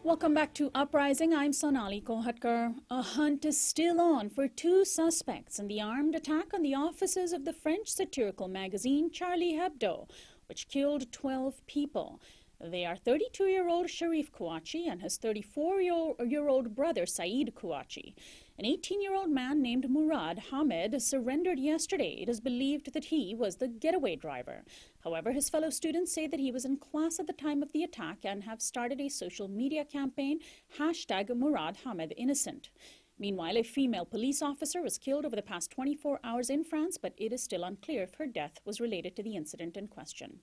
Welcome back to Uprising. I'm Sonali Kohatkar. A hunt is still on for two suspects in the armed attack on the offices of the French satirical magazine Charlie Hebdo, which killed 12 people. They are 32-year-old Sharif Kouachi and his 34-year-old brother Saeed Kouachi. An 18-year-old man named Murad Hamed surrendered yesterday. It is believed that he was the getaway driver. However, his fellow students say that he was in class at the time of the attack and have started a social media campaign, #MuradHamedInnocent. Meanwhile, a female police officer was killed over the past 24 hours in France, but it is still unclear if her death was related to the incident in question.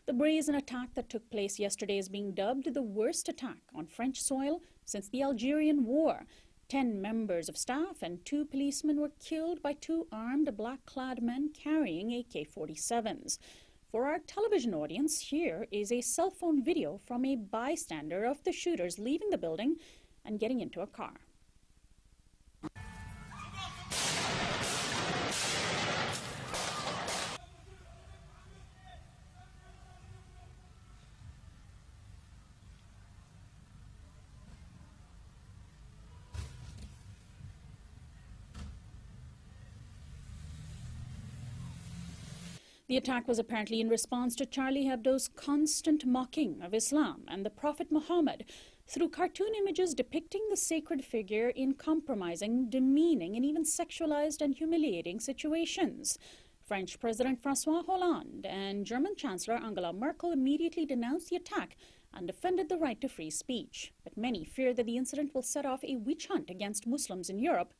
The brazen attack that took place yesterday is being dubbed the worst attack on French soil since the Algerian War. 10 members of staff and 2 policemen were killed by 2 armed black-clad men carrying AK-47s. For our television audience, here is a cell phone video from a bystander of the shooters leaving the building and getting into a car. The attack was apparently in response to Charlie Hebdo's constant mocking of Islam and the Prophet Muhammad through cartoon images depicting the sacred figure in compromising, demeaning, and even sexualized and humiliating situations. French President François Hollande and German Chancellor Angela Merkel immediately denounced the attack and defended the right to free speech. But many fear that the incident will set off a witch hunt against Muslims in Europe.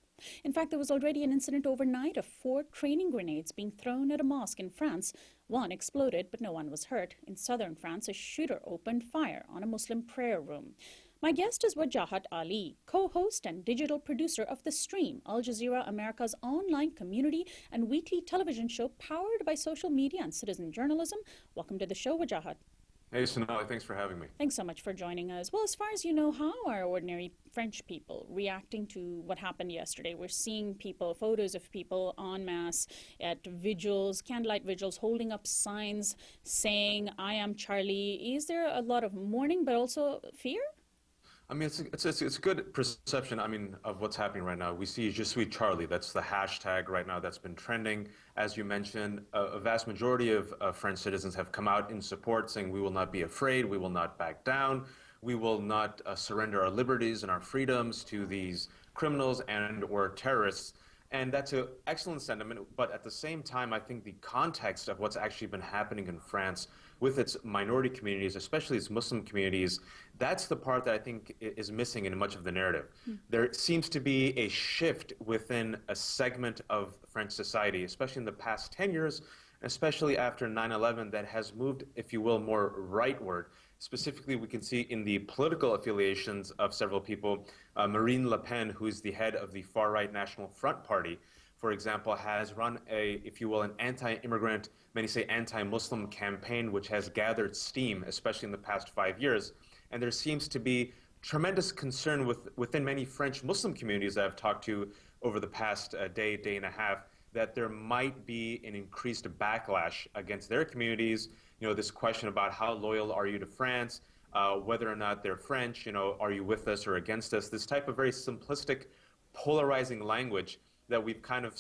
In fact, there was already an incident overnight of 4 training grenades being thrown at a mosque in France. One exploded, but no one was hurt. In southern France, a shooter opened fire on a Muslim prayer room. My guest is Wajahat Ali, co-host and digital producer of The Stream, Al Jazeera America's online community and weekly television show powered by social media and citizen journalism. Welcome to the show, Wajahat. Hey, Sonali, thanks for having me. Thanks so much for joining us. Well, as far as you know, how are ordinary French people reacting to what happened yesterday? We're seeing people, photos of people en masse at vigils, candlelight vigils, holding up signs saying, "I am Charlie." Is there a lot of mourning, but also fear? I mean, it's a good perception, I mean, of what's happening right now. We see Je suis Charlie. That's the hashtag right now that's been trending. As you mentioned, a vast majority of French citizens have come out in support, saying we will not be afraid, we will not back down, we will not surrender our liberties and our freedoms to these criminals and or terrorists. And that's an excellent sentiment, but at the same time, I think the context of what's actually been happening in France with its minority communities, especially its Muslim communities, that's the part that I think is missing in much of the narrative. There seems to be a shift within a segment of French society, especially in the past 10 years, especially after 9/11, that has moved, if you will, more rightward. Specifically, we can see in the political affiliations of several people, Marine Le Pen, who is the head of the far-right National Front Party, for example, has run a, if you will, an anti-immigrant, many say anti-Muslim campaign, which has gathered steam, especially in the past 5 years. And there seems to be tremendous concern within many French Muslim communities that I've talked to over the past day and a half, that there might be an increased backlash against their communities. You know, this question about how loyal are you to France, whether or not they're French, you know, are you with us or against us? This type of very simplistic, polarizing language that we've kind of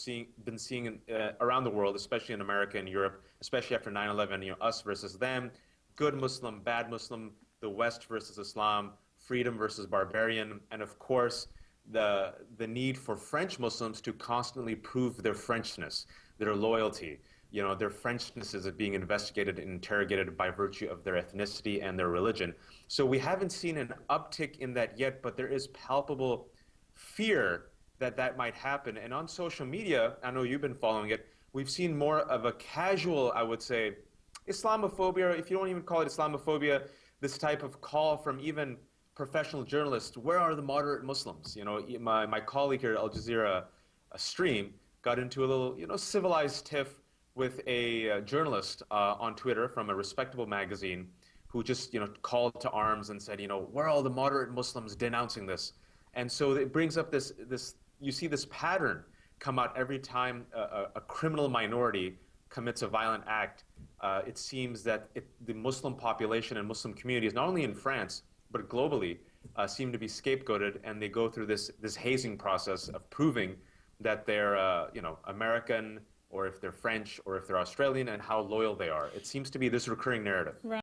been seeing around the world, especially in America and Europe, especially after 9/11, you know, us versus them, good Muslim, bad Muslim, the West versus Islam, freedom versus barbarian, and of course, the need for French Muslims to constantly prove their Frenchness, their loyalty. You know, their Frenchness is being investigated and interrogated by virtue of their ethnicity and their religion. So we haven't seen an uptick in that yet, but there is palpable fear that that might happen. And on social media, I know you've been following it, we've seen more of a casual, I would say, Islamophobia, if you don't even call it Islamophobia, this type of call from even professional journalists, where are the moderate Muslims? You know, my colleague here at Al Jazeera Stream got into a little, you know, civilized tiff with a journalist on Twitter from a respectable magazine who just, you know, called to arms and said, you know, where are all the moderate Muslims denouncing this? And so it brings up this you see this pattern come out every time a criminal minority commits a violent act. It seems that the Muslim population and Muslim communities, not only in France, but globally, seem to be scapegoated, and they go through this hazing process of proving that they're American, or if they're French, or if they're Australian, and how loyal they are. It seems to be this recurring narrative. Right.